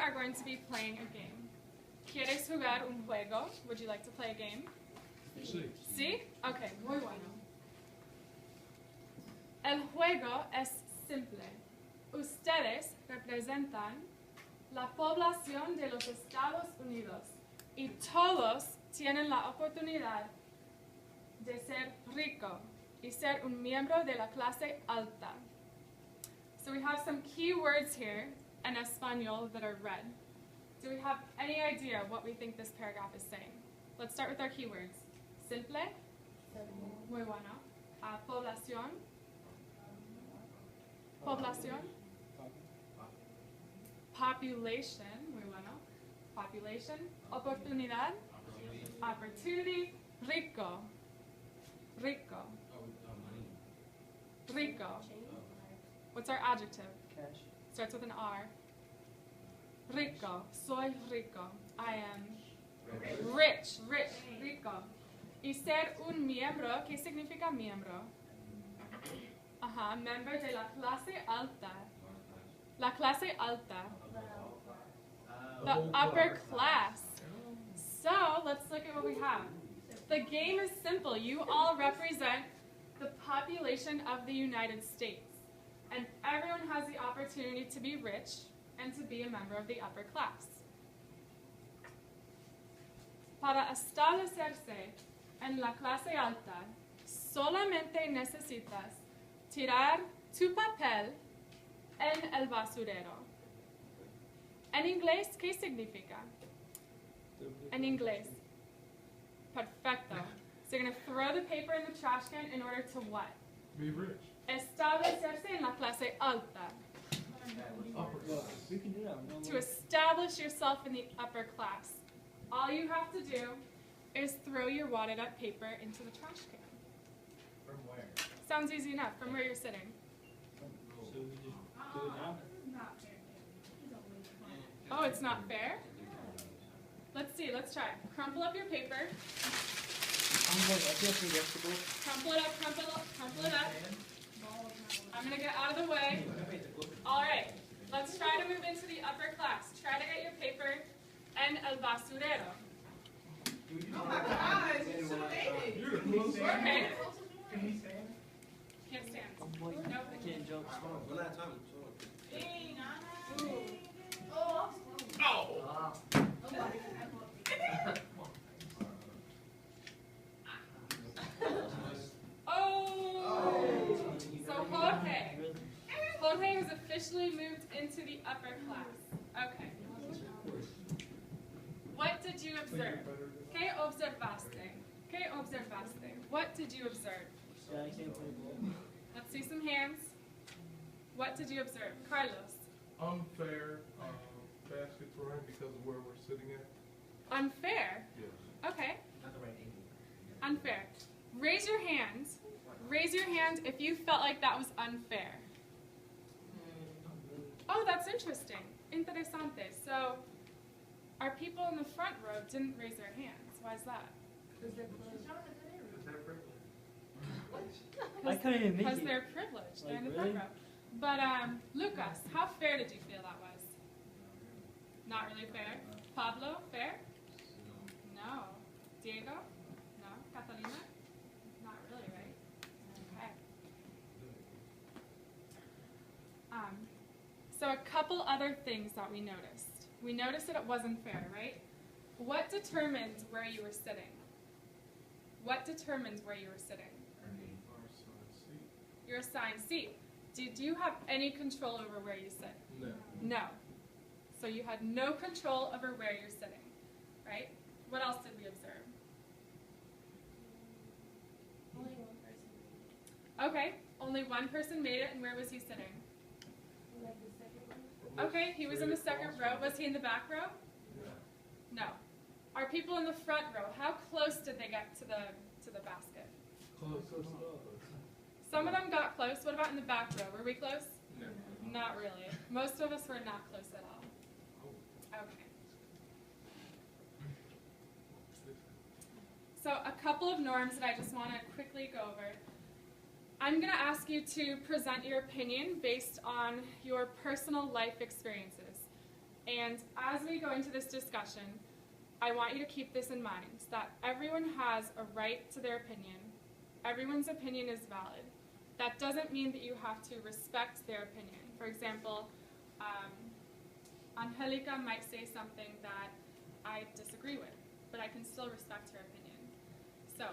are going to be playing a game. ¿Quieres jugar un juego? Would you like to play a game? Sí. ¿Sí? Ok, muy bueno. El juego es simple. Ustedes representan la población de los Estados Unidos y todos tienen la oportunidad de ser rico y ser un miembro de la clase alta. So we have some key words here in Espanol that are red. Do we have any idea what we think this paragraph is saying? Let's start with our keywords. Simple. Muy bueno. Población. Población. Population. Muy bueno. Population. Oportunidad. Opportunity. Rico. Rico. Rico. What's our adjective? Cash. Starts with an R. Rico. Soy rico. I am rich. Rich. Rico. Y ser un miembro, ¿qué significa miembro? Ajá, member de la clase alta. La clase alta. The upper class. So, let's look at what we have. The game is simple. You all represent the population of the United States. And everyone has the opportunity to be rich and to be a member of the upper class. Para establecerse en la clase alta, solamente necesitas tirar tu papel en el basurero. En inglés, ¿qué significa? En inglés. Perfecto. So you're going to throw the paper in the trash can in order to what? Be rich. Establecerse en la clase alta. Upper class. We can do that. To establish yourself in the upper class. All you have to do is throw your wadded up paper into the trash can. From where? Sounds easy enough, from where you're sitting. So we just do it now? Oh, it's not fair? Let's see, let's try. Crumple up your paper. I feel pretty vegetable. Crumple it up, crumple it up, crumple it up. I'm going to get out of the way. All right, let's try to move into the upper class. Try to get your paper en el basurero. Oh my gosh, you should have made it. Okay. Can he stand? Can't stand. Oh boy, Nope. I can't jump. One at a time. Oh! So Jorge. Really? Jorge has officially moved into the upper class. Okay. What did you observe? ¿Qué observaste? ¿Qué observaste? What did you observe? Yeah, I can't play ball. Let's see some hands. What did you observe? Carlos. Unfair basket throwing because of where we're sitting at. Unfair? Yes. Okay. Not the right angle. Unfair. Raise your hand. Raise your hand if you felt like that was unfair. Oh, that's interesting. Interesante. So, our people in the front row didn't raise their hands. Why is that? Is that privilege? I couldn't even make Because it. they're privileged. They're in the Like, front really? row. But, Lucas, how fair did you feel that was? Not really fair. Pablo, fair? No. Diego? No. Catalina? Not really, right? Okay. So a couple other things that we noticed. We noticed that it wasn't fair, right? What determined where you were sitting? What determines where you were sitting? Your assigned seat. Did you have any control over where you sit? No. No. So you had no control over where you're sitting, right? What else did we observe? Only one person. Okay, only one person made it, and where was he sitting? Like the second one. Okay, he was in the second row. Was he in the back row? No. Our people in the front row, how close did they get to the basket? Close. Some of them got close. What about in the back row? Were we close? No. Not really. Most of us were not close at all. Okay. So a couple of norms that I just want to quickly go over. I'm going to ask you to present your opinion based on your personal life experiences. And as we go into this discussion, I want you to keep this in mind, that everyone has a right to their opinion. Everyone's opinion is valid. That doesn't mean that you have to respect their opinion. For example, Angelica might say something that I disagree with, but I can still respect her opinion. So,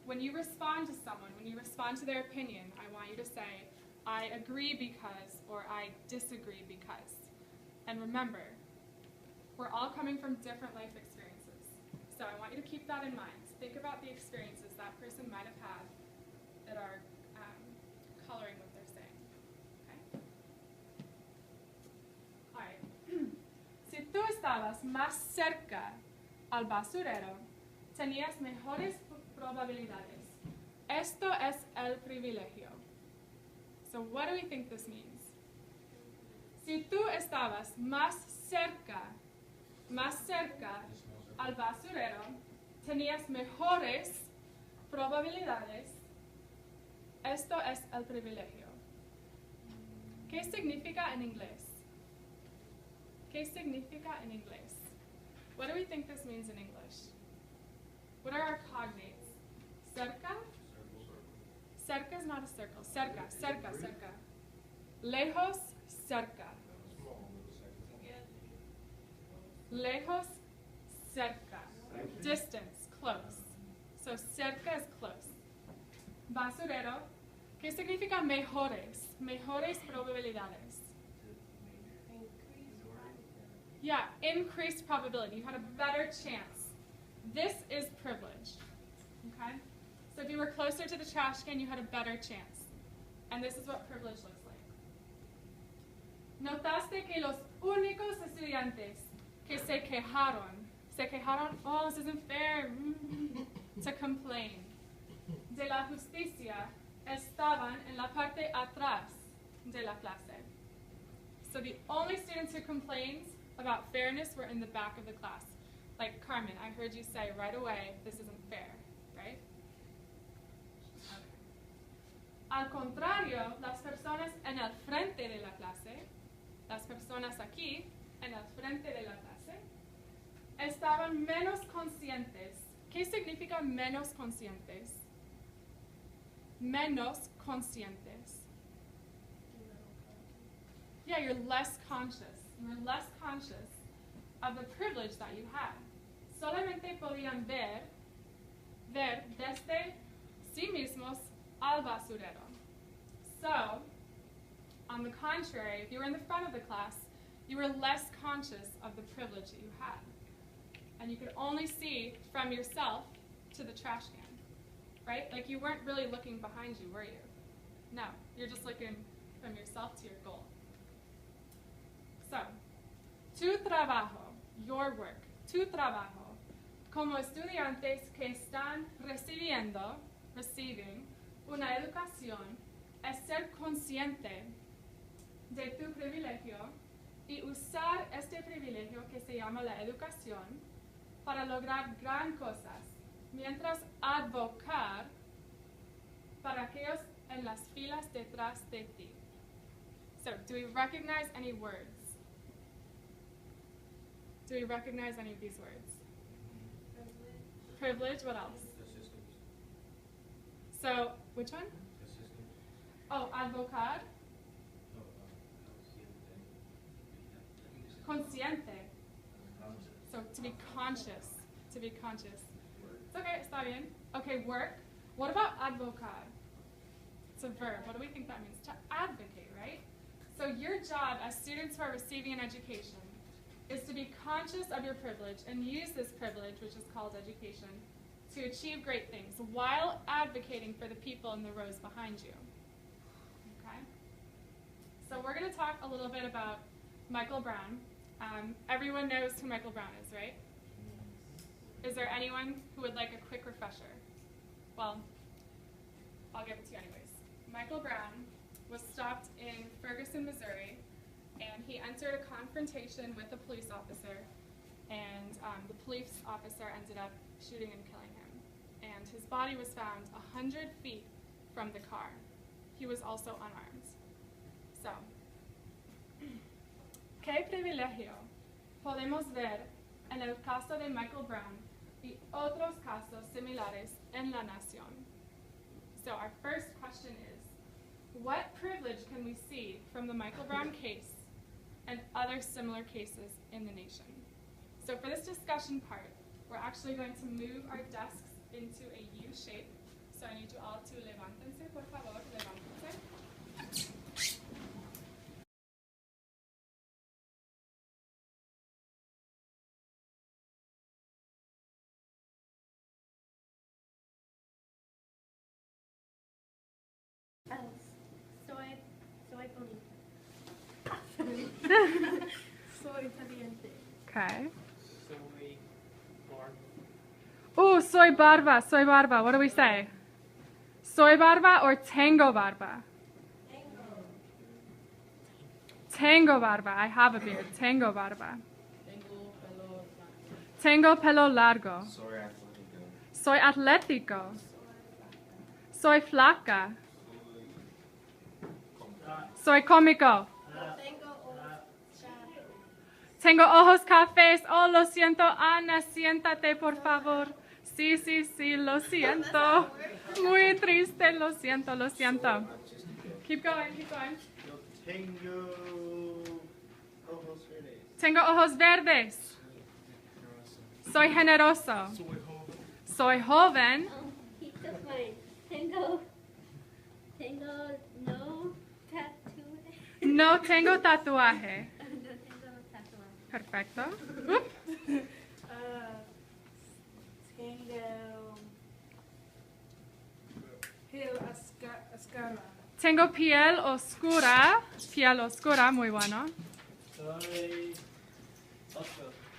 when you respond to someone, when you respond to their opinion, I want you to say, I agree because, or I disagree because. And remember, we're all coming from different life experiences. So I want you to keep that in mind. Think about the experiences that person might have had that are coloring what they're saying. Okay? All right. Si tú estabas más cerca al basurero, tenías mejores probabilidades. Esto es el privilegio. So what do we think this means? Si tú estabas más cerca al basurero, tenías mejores probabilidades. Esto es el privilegio. ¿Qué significa en inglés? ¿Qué significa en inglés? What do we think this means in English? What are our cognates? Cerca? Cerca is not a circle. Cerca, cerca, cerca. Lejos, cerca. Lejos, cerca. Distance, close. So cerca is close. Basurero, ¿qué significa mejores? Mejores probabilidades. Yeah, increased probability. You had a better chance. This is privilege. Okay? So if you were closer to the trash can, you had a better chance. And this is what privilege looks like. Notaste que los únicos estudiantes que se quejaron, oh, this isn't fair, to complain, de la justicia, estaban en la parte atrás de la clase. So the only students who complained about fairness were in the back of the class. Like, Carmen, I heard you say right away, this isn't fair, right? Okay. Al contrario, las personas en el frente de la clase, las personas aquí, en el frente de la clase, estaban menos conscientes. ¿Qué significa menos conscientes? Menos conscientes. Yeah, you're less conscious. You're less conscious of the privilege that you had. Solamente podían ver desde sí mismos al basurero. So, on the contrary, if you were in the front of the class, you were less conscious of the privilege that you had. And you could only see from yourself to the trash can, right? Like you weren't really looking behind you, were you? No, you're just looking from yourself to your goal. So, tu trabajo, your work, tu trabajo, como estudiantes que están receiving una educación, es ser consciente de tu privilegio y usar este privilegio que se llama la educación para lograr gran cosas, mientras advocar para aquellos en las filas detrás de ti. So, do we recognize any words? Do we recognize any of these words? Privilege, what else? So, which one? Oh, advocar. Consciente. So, to be conscious. To be conscious. It's okay, está bien. Okay, work. What about advocar? It's a verb. What do we think that means? To advocate, right? So your job as students who are receiving an education is to be conscious of your privilege and use this privilege, which is called education, to achieve great things while advocating for the people in the rows behind you. Okay? So we're going to talk a little bit about Michael Brown. Everyone knows who Michael Brown is, right? Is there anyone who would like a quick refresher? Well, I'll give it to you anyways. Michael Brown was stopped in Ferguson, Missouri, and he entered a confrontation with a police officer, and the police officer ended up shooting and killing him. And his body was found 100 feet from the car. He was also unarmed. So, ¿qué privilegio podemos ver en el caso de Michael Brown y otros casos similares en la nación. So our first question is, what privilege can we see from the Michael Brown case and other similar cases in the nation? So for this discussion part, we're actually going to move our desks into a U shape. So I need you all to levántense, por favor, levántense. Soy bonita. Soy valiente. Okay. Soy barba. Soy barba. What do we say? Soy barba or tengo barba? Tengo barba. I have a beard. Tengo barba. Tengo pelo largo. Soy atlético. Soy flaca. Soy cómico. Tengo ojos cafés. Oh, lo siento, Ana, siéntate, por favor. Sí, lo siento. Muy triste, lo siento. Keep going. Tengo ojos verdes. Soy generoso. Soy joven. No tengo tatuaje. Perfecto. Tengo piel oscura. Muy bueno.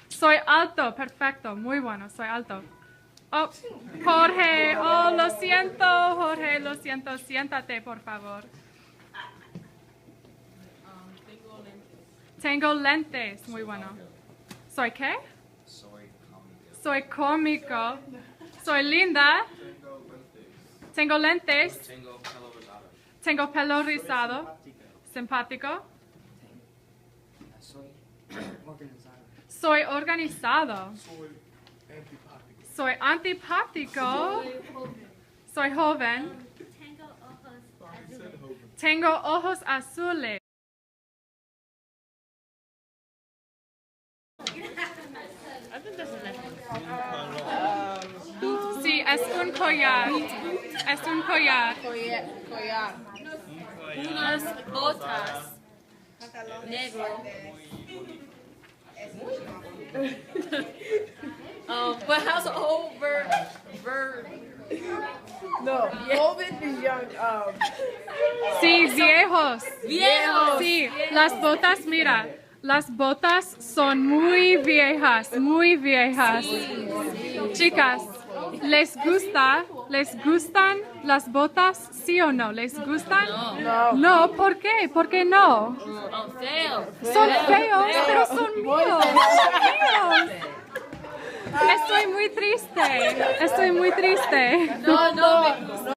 Soy alto. Perfecto. Muy bueno. Soy alto. Oh, Jorge. Oh, lo siento, Jorge. Lo siento. Siéntate, por favor. Tengo lentes. Muy bueno. ¿Soy qué? Soy cómico. Soy linda. Tengo lentes. Tengo pelo rizado. Simpático. Soy organizado. Soy antipático. Soy joven. Tengo ojos azules. Sí, es un collar. Unas botas negro. But how's over? No, joven is young. Sí, viejos. Viejos. Sí, las botas, mira. Las botas son muy viejas. Chicas, ¿les gustan las botas? ¿Sí o no? ¿Les gustan? No, ¿por qué? ¿Por qué no? Feo. Son feos, pero son míos. Estoy muy triste. No,